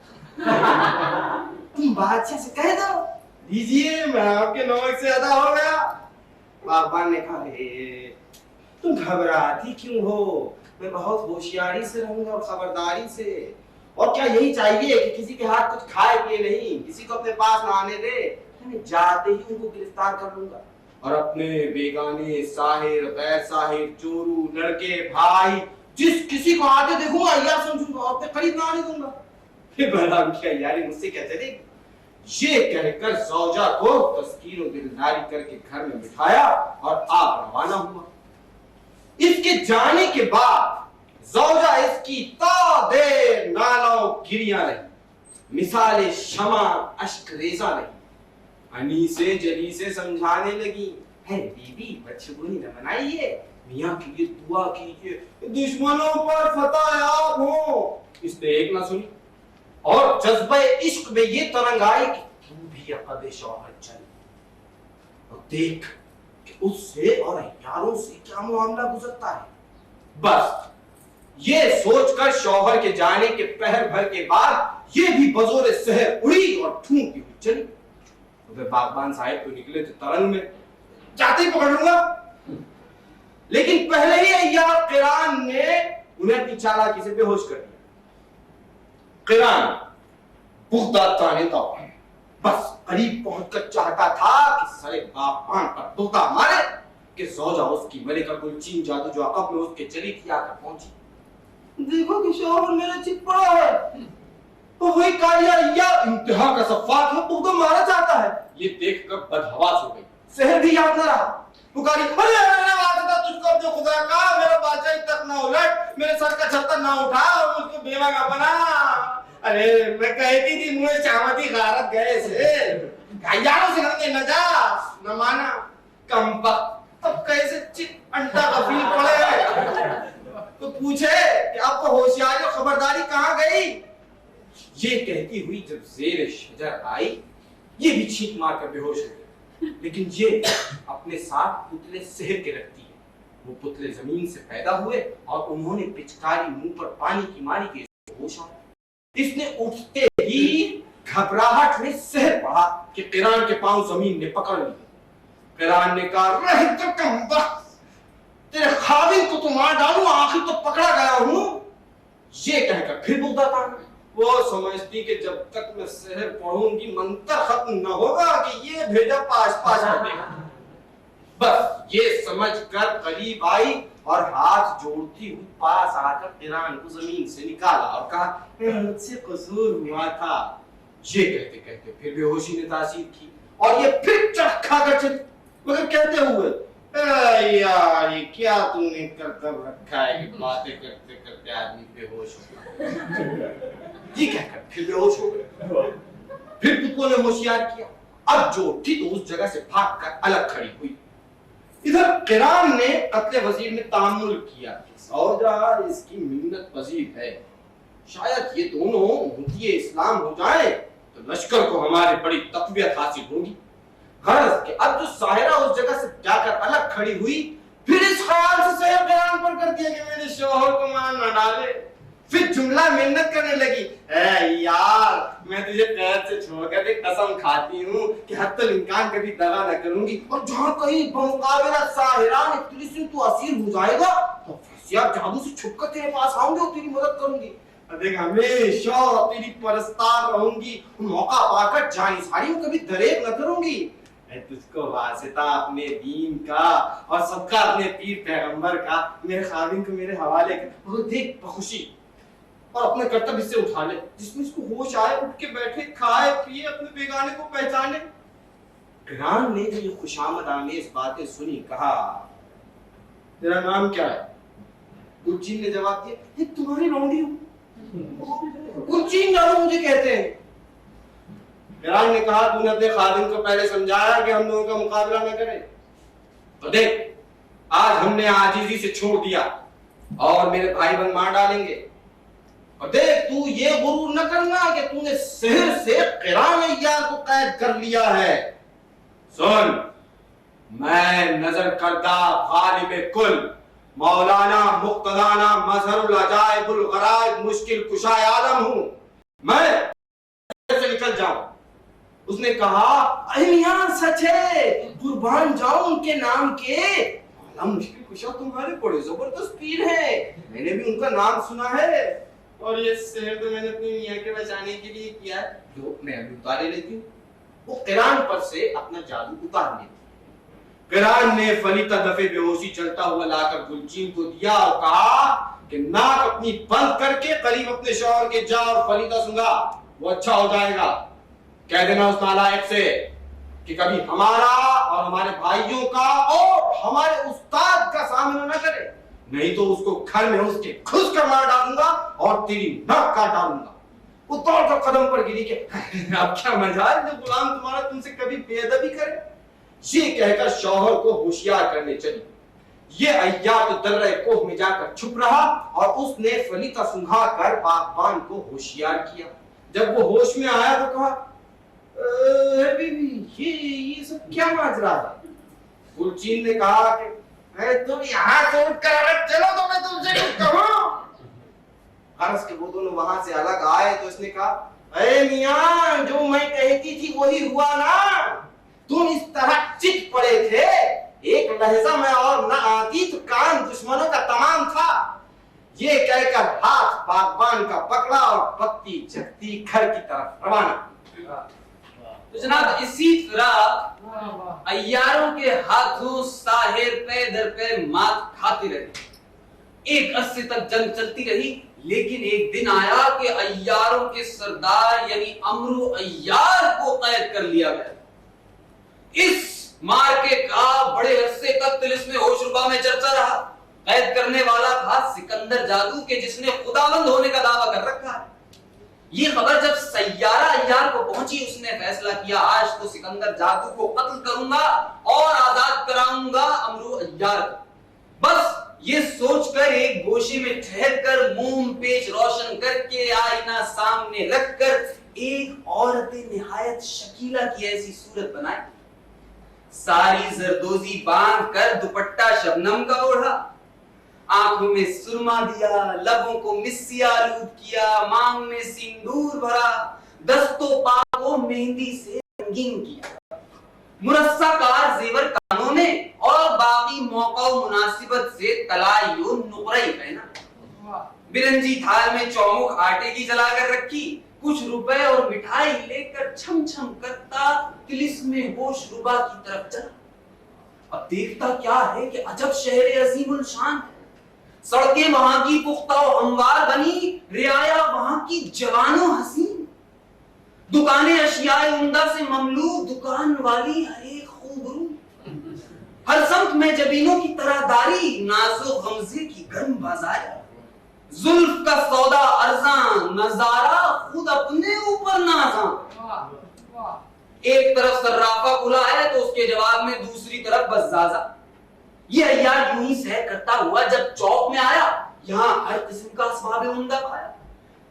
तुम बादशाह से कह दो दीजिए मैं आपके नमक से अदा हो गया। बागबान ने कहा तुम घबराती क्यों हो, मैं बहुत होशियारी से रहूंगा और खबरदारी से, और क्या यही चाहिए कि किसी के हाथ कुछ खाए पिए नहीं, किसी को अपने पास ना आने दे, मैं जाते ही उनको गिरफ्तार कर लूंगा और अपने बेगाने साहिर गैर साहिर चोरू लड़के भाई जिस किसी को आते देखूंगा अय्यार समझूंगा और अपने करीब ना आने दूंगा। फिर बहराम की अय्यारी मुझसे क्या चलेगी। ये कहकर ज़ौजा को तस्कीर दिलदारी करके घर में बिठाया और आप रवाना हुआ। इसके जाने के बाद ज़ौजा इसकी ता देर नालों गिरियां रही, मिसाले शमा अश्करेज़ा रही, हनी से जली से समझाने लगी है बीबी बदशगुनी न मनाइए, मियाँ के लिए दुआ कीजिए, दुश्मनों पर फतह आप हो। इसने एक ना सुनी और जज्बे इश्क में ये तरंग आई कि तू भी अक़द शौहर चल और देख कि उससे और यारों से क्या मामला गुजरता है। बस ये सोचकर शौहर के जाने के पहर भर के बाद ये भी बजोरे सहर उड़ी और ठूंकी हुई चली। तो बागबान साहिब तो निकले थे तरंग में, जाते ही पकड़ लूंगा, लेकिन पहले ही अय्यार क़िरान ने उन्हें अपनी चालाकी से बेहोश कर दिया। क़िरान पुख्ता ताने तो बस करीब पहुंचकर चाहता था कि सरे बागबान पर दुखा मारे कि ज़ौजा उसकी मलिका गुलचीन जादू जो अक़ब में उसके चली थी आकर पहुंची। देखो कि शौहर मेरा चित पड़ा है, तो वही कालिया इंतहा का सफ़ाक है, तो मारा चाहता है। ये देखकर बदहवास हो गई, शहर भी याद न रहा, पुकारी अरे अरे वास्ता तुझको अपने खुदा का, मेरा बादशाह तक ना उलट, मेरे सर का छत्तर ना उठा और मुझको बेवा का बना। अरे मैं कहती थी मुझे चावती गारत गए से यारों से करके न जा, न माना कंपा, तब कैसे चित अंटा गफील पड़े तो पूछे कि आपको होशियारी और खबरदारी कहाँ गई। ये कहती हुई जब ज़ेर शजर आई, ये भी छींक मार कर बेहोश हो गई, लेकिन ये अपने साथ पुतले सहर के रखती है। वो पुतले जमीन से पैदा हुए और उन्होंने पिचकारी मुंह पर पानी की मारी के होश आया। इसने उठते ही घबराहट में सहर पड़ा कि क़िरान के पांव जमीन ने पकड़ लिए। क़िरान ने कहा रह तो कमबख्त, तेरे खादिम को तो मार डालूं, आखिर तो पकड़ा गया हूं। ये कहकर फिर बुद्धा था, वो समझती कि जब तक मैं सहर पढ़ूंगी मंत्र खत्म न होगा कि ये भेजा पास पास कर देगा। बस ये समझकर करीब आई और हाथ जोड़ती हुई पास आकर क़िरान को जमीन से निकाला और कहा मुझसे कसूर हुआ था। ये कहते कहते फिर बेहोशी ने तासीर की और ये फिर चरखा कर चली, मगर कहते हुए यार ये क्या तूने कर कर रखा है कि बातें करते करते आदमी बेहोश हो गया। ये कहकर फिर बेहोश हो गए। फिर पुतलों ने होशियार किया, अब जो उठी तो उस जगह से भागकर अलग खड़ी हुई। ادھر قران نے قتل وزیر میں تعامل کیا، سوجا اس کی منت پذیر ہے، شاید یہ دونوں مفتی اسلام ہو جائیں تو لشکر کو ہماری بڑی تقویت حاصل ہوگی۔ غرض کہ اب جو ساحرہ اس جگہ سے جا کر الگ کھڑی ہوئی، پھر اس خیال سے سیر قرآن پر کر دیا کہ میرے شوہر کو مان نہ ڈالے، پھر جملہ محنت کرنے لگی، اے یار میں تجھے قید سے چھوڑ کر ایک قسم کھاتی ہوں کہ حتی الامکان کبھی دغا نہ کروں گی، اور جہاں کہیں بمقابلہ ساحران اختلسی تو اسیر ہو جائے گا تو فیصیاب جادو سے چھپ کر تیرے پاس آؤں گی اور تیری مدد کروں گی، دیکھ ہمیشہ تیری پرستار رہوں گی، موقع پا کر جانی ساری کبھی دریغ نہ کروں گی۔ اے تجھ کو واسطہ اپنے دین کا اور صدقہ اپنے پیر پیغمبر کا میرے خاوند کو میرے حوالے کر، اور دیکھ بخوشی اور اپنے کرتب اس سے اٹھا لے، جس میں اس کو ہوش آئے اٹھ کے بیٹھے، کھائے پیے، اپنے بیگانے کو پہچانے۔ قرآن نے جو یہ خوشامد آمیز باتیں سنی، کہا تیرا نام کیا ہے؟ گلچین نے جواب دیا، یہ تمہاری لونڈی ہوں، گلچین جانو مجھے کہتے ہیں۔ قرآن نے کہا تو نے اپنے خادم کو پہلے سمجھایا کہ ہم لوگوں کا مقابلہ نہ کرے، تو دیکھ آج ہم نے عاجزی سے چھوڑ دیا اور میرے بھائی بن مار ڈالیں گے، اور دیکھ تو یہ غرور نہ کرنا کہ تو نے سحر سے قرآن ایار کو قید کر لیا ہے۔ سن، میں نظر کردہ غالب کل، مولانا مقتدانہ مظہر العجائب الغرائب مشکل کشائے عالم ہوں، میں سے نکل جاؤں۔ اس نے کہا اے میاں سچ ہے، قربان جاؤں ان کے نام کے، عالم مشکل کشا تمہارے بڑے زبردست پیر ہیں، میں نے بھی ان کا نام سنا ہے، اور یہ سحر تو میں نے اپنی میاں کے بچانے کے لیے کیا ہے، جو میں ابھی اتارے لیتی ہوں۔ وہ قرآن پر سے اپنا جادو اتار لیتی۔ قرآن نے فلیتا دفعے بے ہوشی چلتا ہوا لا کر گلچین کو دیا اور کہا کہ ناک اپنی بند کر کے قریب اپنے شوہر کے جا اور فلیتا سنگا، وہ اچھا ہو جائے گا۔ کہہ دینا اس نالائق سے کہ کبھی ہمارا اور ہمارے بھائیوں کا اور ہمارے استاد کا سامنا نہ کرے، نہیں تو اس کو گھر میں اس کے گھس کر مار ڈالوں گا اور تیری ناک کاٹ ڈالوں گا۔ وہ دوڑ کر قدم پر گری کہ اب کیا مجال جو غلام تمہارا تم سے کبھی بے ادبی کرے۔ یہ کہہ کر شوہر کو ہوشیار کرنے چلی۔ یہ عیار تو درہ کوہ میں جا کر چھپ رہا اور اس نے فلیتا سنگھا کر باغبان کو ہوشیار کیا۔ جب وہ ہوش میں آیا تو کہا بی بی یہ سب کیا ماجرا ہے؟ گلچین نے کہا کہ تم یہاں سے اٹھ کر اگر چلو تو میں تم سے کچھ کہوں۔ غرض کہ وہ دونوں وہاں سے الگ آئے تو اس نے کہا اے میاں جو میں کہتی تھی وہی ہوا نا، تم اس طرح چت پڑے تھے، ایک لہجہ میں اور نہ آتی تو کام دشمنوں کا تمام تھا۔ یہ کہہ کر ہاتھ باغبان کا پکڑا اور پتی جھکتی گھر کی طرف روانہ۔ تو جناب اسی طرح عیاروں کے ہاتھوں ساحر پے در پے مات کھاتے رہے، ایک عرصے تک جنگ چلتی رہی، لیکن ایک دن آیا کہ عیاروں کے سردار یعنی عمرو عیار کو قید کر لیا گیا۔ اس مارکے کا بڑے عرصے تک طلسم ہوشربا میں چرچا رہا۔ قید کرنے والا تھا سکندر جادو کے، جس نے خداوند ہونے کا دعویٰ کر رکھا ہے۔ یہ خبر جب سیارہ عیار کو پہنچی، اس نے فیصلہ کیا آج تو سکندر جادو کو قتل کروں گا اور آزاد کراؤں گا عمرو عیار کو۔ بس یہ سوچ کر ایک گوشے میں ٹھہر کر موم پیچ روشن کر کے آئینہ سامنے رکھ کر ایک عورت نہایت شکیلہ کی ایسی صورت بنائی، ساری زردوزی باندھ کر دوپٹہ شبنم کا اوڑھا، آنکھوں میں سرما دیا، لبوں کو مسی آلود کیا، مانگ میں سندور بھرا، دست و پا کو مہندی سے رنگین کیا، مرصع کار زیور کانوں میں اور باقی موقع و مناسبت سے طلائی و نقرئی پہنا، برنجی تھال میں چومک آٹے کی جلا کر رکھی، کچھ روپے اور مٹھائی لے کر چھم چھم کرتا طلسم ہوش ربا کی طرف چلا۔ اب دیکھتا کیا ہے کہ عجب شہر عظیم الشان ہے، سڑکیں وہاں کی پختہ و ہموار بنی، رعایا وہاں کی جوان و حسین، دکانیں اشیاء عمدہ سے مملو، دکان والی ہر ایک خوبرو، ہر سمت میں جبینوں کی طرح داری، ناز و غمزے کی گرم بازار، زلف کا سودا ارزاں، نظارہ خود اپنے اوپر نازاں۔ ایک طرف صرافہ کھلا ہے تو اس کے جواب میں دوسری طرف بزازہ، یہ عیار یوں ہی سیر کرتا ہوا جب چوک میں آیا، یہاں ہر قسم کا اسباب عمدہ پایا،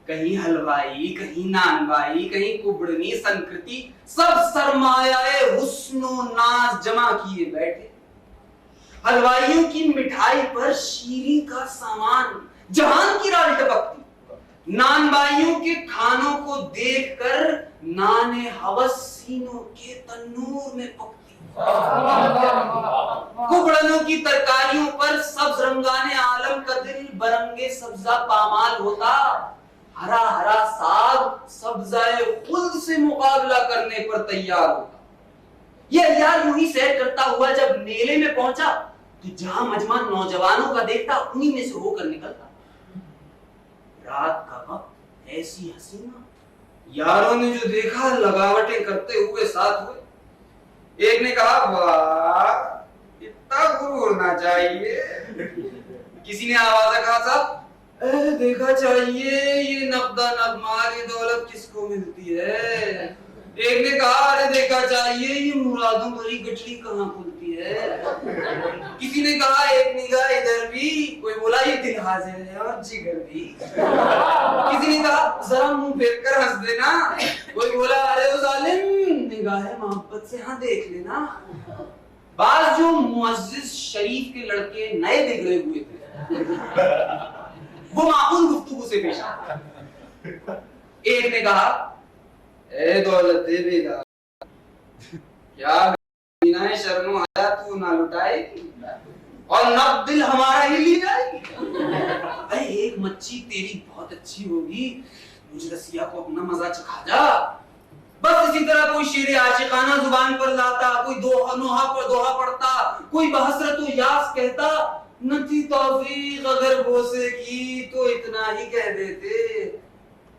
کہیں حلوائی، کہیں نانوائی، کہیں کبڑنی سنکرتی، سب سرمایہ حسن و ناز جمع کیے بیٹھے۔ حلوائیوں کی مٹھائی پر شیریں کا سامان جہان کی رال ٹپکتی، نان بائیوں کے کھانوں کو دیکھ کر نان ہوس سینوں کے تنور میں پکتی، کبڑنوں کی ترکاریوں پر سبز رنگان عالم کا دل برنگے سبزہ پامال ہوتا، ہرا ہرا ساگ سبزائے خلد سے مقابلہ کرنے پر تیار ہوتا۔ یہ عیار یوں ہی سیر کرتا ہوا جب میلے میں پہنچا تو جہاں مجمع نوجوانوں کا دیکھتا انہی میں سے ہو کر نکلتا۔ رات کا وقت ایسی حسینہ، یاروں نے جو دیکھا لگاوٹیں کرتے ہوئے ساتھ ہوئے۔ ایک نے کہا واہ اتنا غرور نہ چاہیے، کسی نے آوازہ کہا صاحب دیکھا چاہیے یہ نقدہ نغمار یہ دولت کس کو ملتی ہے۔ ایک نے کہا ارے دیکھا چاہیے یہ مرادوں بھری گٹری کہاں کھلتی ہے۔ کسی نے کہا ایک نگاہ ادھر بھی، کوئی بولا یہ دل حاضر ہے اور جگر بھی۔ کسی نے کہا ذرا منہ پھیر کر ہنس دینا، کوئی بولا ارے وہ ظالم نگاہ محبت سے ہاں دیکھ لینا۔ بعض جو معزز شریف کے لڑکے نئے بگڑے ہوئے تھے وہ معقول گفتگو سے پیش آئے۔ ایک نے کہا اے دولت بیگا کیا بینائے شرم و حیا تو نہ لٹائے گی اور نب دل ہمارا ہی لی جائے گی۔ اے ایک مچھی تیری بہت اچھی ہوگی، مجھ رسیہ کو اپنا مزہ چکھا جا۔ بس اسی طرح کوئی شعر عاشقانہ زبان پر لاتا، کوئی دوہا پر دوہا پڑھتا، کوئی بحسرت و یاس کہتا، نہ تھی توفیق اگر بوسے کی تو اتنا ہی کہہ دیتے،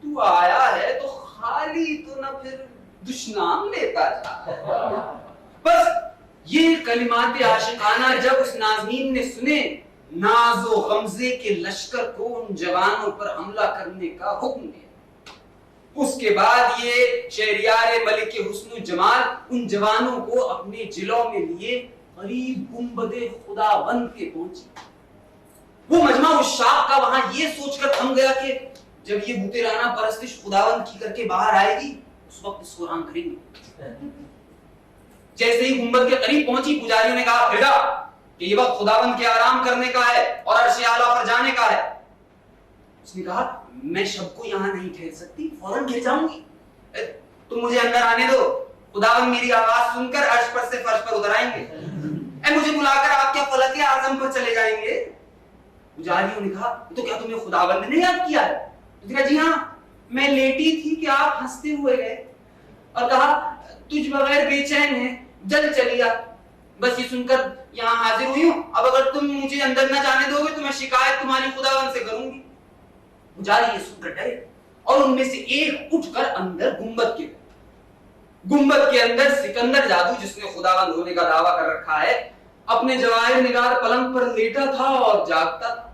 تو آیا ہے تو خالی تو نہ پھر دشنام لیتا جا۔ بس یہ کلمات عاشقانہ جب اس ناظمین نے سنے، ناز و غمزے کے لشکر کو ان جوانوں پر حملہ کرنے کا حکم دیا۔ اس کے بعد یہ شہریار ملک حسن و جمال ان جوانوں کو اپنے جلوں میں لیے قریب گنبد خداوند کے پہنچے۔ وہ مجمع الشاق کا وہاں یہ سوچ کر تھم گیا کہ جب یہ بترانہ پرستش خداوند کی کر کے باہر آئے گی اس وقت اس کو آرام کریں گے۔ جیسے ہی گنبد کے قریب پہنچی پجاریوں نے کہا پھر کہ یہ وقت خداوند کے آرام کرنے کا ہے اور عرش اعلیٰ پر جانے کا ہے۔ اس نے کہا میں شب کو یہاں نہیں ٹھہر سکتی، فوراً گر جاؤں گی، تم مجھے اندر آنے دو، خداوند میری آواز سن کر عرش پر سے فرش پر اتر آئیں گے، اے مجھے بلا کر آپ کیا فلک اعظم پر چلے جائیں گے۔ پجاریوں نے کہا تو کیا تمہیں خداوند نے یاد کیا ہے؟ اس نے کہا جی ہاں، میں لیٹی تھی کہ آپ ہنستے ہوئے گئے اور کہا تجھ بغیر بے چین ہے، جل چلیا، بس یہ سن کر یہاں حاضر ہوئی ہوں، اب اگر تم مجھے اندر نہ جانے دو گے تو میں شکایت تمہاری خداوند سے کروں گی۔ پجاری یہ سن کر ڈرے اور ان میں سے ایک اٹھ کر اندر گنبد کے اندر سکندر جادو جس نے خداوند ہونے کا دعویٰ کر رکھا ہے اپنے جواہر نگار پلنگ پر لیٹا تھا اور جاگتا تھا۔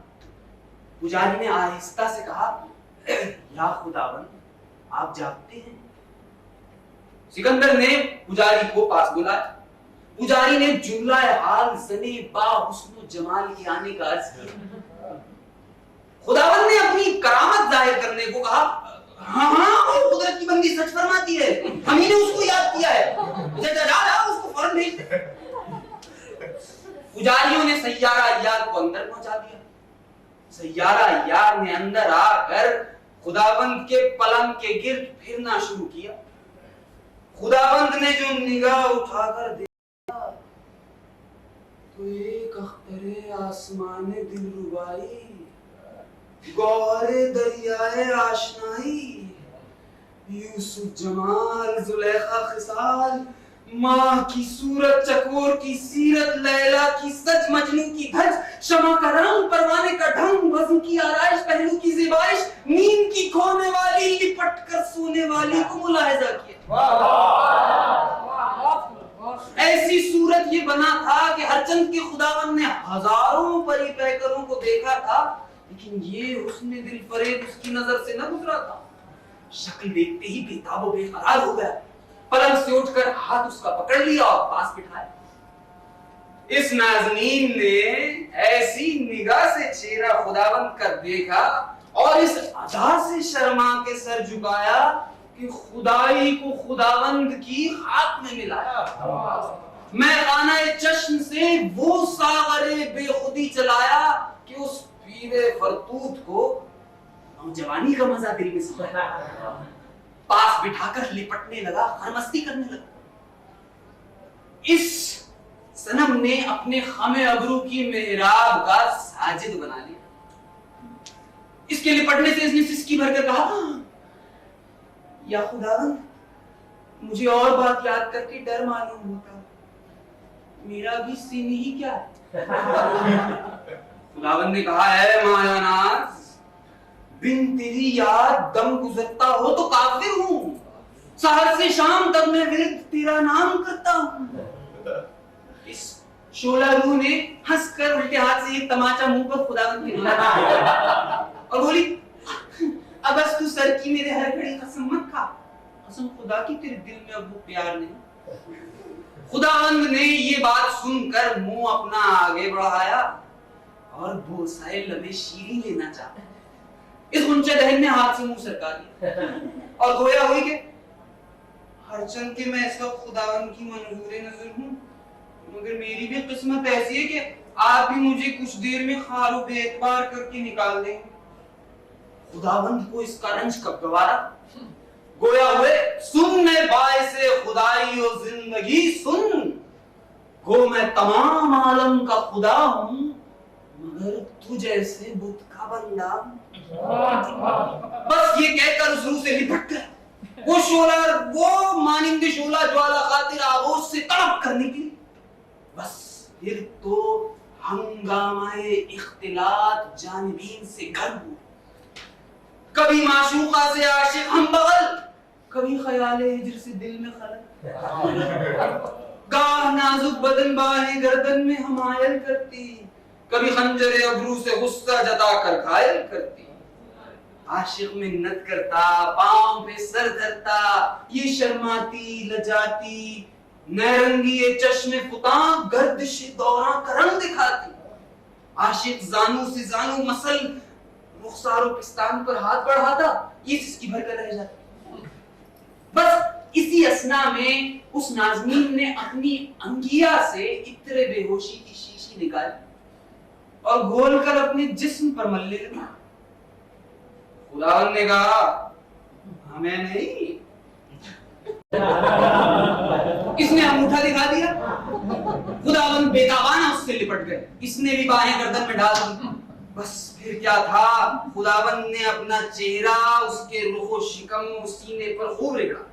پجاری نے آہستہ سے کہا یا خداوند آپ جاگتے ہیں؟ سکندر نے پجاری کو پاس بلایا۔ پجاری نے جملہ حال زنے با حسن و جمال کے آنے کا عرض کیا۔ خداوند نے اپنی کرامت ظاہر کرنے کو کہا ہاں ہاں وہ قدرت کی بندی سچ فرماتی ہے، ہم ہی نے اس کو یاد کیا ہے، جا اس کو فوراً بھیج دے۔ پجاریوں نے سیارہ ایار کو اندر پہنچا دیا۔ سیارہ ایار نے اندر آ کر خداوند کے پلنگ کے گرد پھرنا شروع کیا۔ خداوند نے جو نگاہ اٹھا کر دیکھا تو ایک اختر آسمان دل ربائی، گوہر دریائے آشنائی، یوسف جمال زلیخا خصال، ماہ کی صورت چکور کی سیرت، لیلا کی سچ مجنو کی دھج، شمع کا رنگ پروانے کا ڈھنگ، وضو کی آرائش پہلو کی زیبائش، نیند کی کھونے والی لپٹ کر سونے والی کو ملاحظہ کیا۔ ایسی صورت یہ بنا تھا کہ ہر چند کے خداوند نے ہزاروں پری پیکروں کو دیکھا تھا لیکن یہ حسن دل فریب اس کی نظر سے نہ گزرا تھا۔ شکل دیکھتے ہی بے تاب و بے قرار ہو گیا، پلنگ سے اٹھ کر ہاتھ اس کا پکڑ لیا اور پاس بٹھایا۔ इस नाज़नीन ने ऐसी निगाह से चेहरा खुदावंद का देखा और इस अदा से शर्मा के सर झुकाया कि खुदाई को खुदावंद की खाक में मिलाया। मैं खाना चश्म से वो सागरे बेखुदी चलाया कि उस पीरे फरतूत को नौजवानी का मजा दिल में समाया। पास बिठाकर लिपटने लगा, हरमस्ती करने लगा। इस सनम ने अपने खामे अबरू की मेहराब का साजिद बना लिया। इसके लिपटने से इसने सिसकी भरकर कहा, या खुदावंद, मुझे और बात याद करके डर मालूम होता, मेरा भी सीन ही क्या है। खुदावंद ने कहा, है मायानाज, बिन तेरी याद दम गुजरता हो तो काफिर हूं, सहर से शाम तक मैं विरद तेरा नाम करता हूं। इस शोला रूह ने हंसकर उल्टे हाथ से एक तमाचा मुंह पर खुदावंद के मारा और बोली, अब बस तू सर की मेरे हर घड़ी कसम मत खा, कसम खुदा की तेरे दिल में अब वो प्यार नहीं। खुदावंद ने ये बात सुनकर मुंह अपना आगे बढ़ाया और बोसाए लबे शीरी लेना चाहा। इस गुंचे दहन ने हाथ से मुंह सरका दिया और गोया हुई के हरचंद के मैं इस वक्त खुदावंद की मंजूर नजर हूं, मगर मेरी भी किस्मत ऐसी है कि आप भी मुझे कुछ देर में खारो बेएतबार करके निकाल देंगे। खुदावंद को इसका रंज कब गवारा। गोया हुए, सुनने बाय से खुदाई और जिंदगी सुन, गो मैं तमाम आलम का खुदा हूं, मगर तू जैसे बुत का बंदा। बस ये कहकर उस रूह से लिपट गया। वो शोला, वो मानिंद शोला ज्वाला खातिर आगोश से तड़प कर निकली। बस फिर तो हंगामाए इख्तिलात जानिबीन से गर्म हुआ। कभी माशूका से आशिक हम बगल, कभी ख्याले हिजर से दिल में खलल। गाह नाजुक बदन बाहें गर्दन में हमायल करती, कभी खंजरे अबरू से गुस्सा जता कर घायल करती। आशिक मिन्नत करता, पांव पे सर धरता, ये शर्माती लजाती, नैरंगी ये चश्मे फुता गर्दिश दौरा का रंग दिखाती। आशिक जानू से जानू मसल रुखसारो पिस्तान पर हाथ बढ़ाता, ये सिसकी भरकर रह जाती। बस इसी असना में उस नाज़नीन ने अपनी अंगिया से इत्रे बेहोशी की शीशी निकाली और घोलकर अपने जिस्म पर मलने लगा। खुदावंद ने कहा, हमें नहीं। इसने अंगूठा दिखा दिया। खुदावंद बेतावाना उससे लिपट गए। इसने भी बाहें गर्दन में डाल दी। बस फिर क्या था, खुदावंद ने अपना चेहरा उसके रुखो शिकम सीने पर खूब रेखा,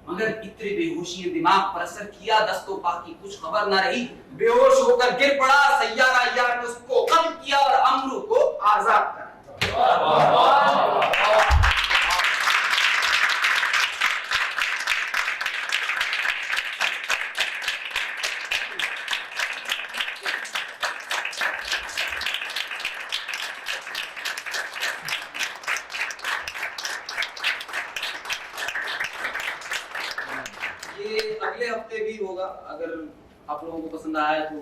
मगर इतनी बेहोशी ने दिमाग पर असर किया। दस्तो पा की कुछ खबर ना रही, बेहोश होकर गिर पड़ा। सैयारा यार ने उसको कत्ल किया और अमरू को आजाद करा। अगले हफ्ते भी होगा, अगर आप लोगों को पसंद आया तो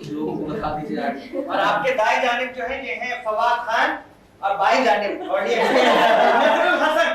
लोगों को बता दीजिए आगे। और आपके दाएं जानिब जो है ये है फवाद खान और बाएं जानिब और ये हसन।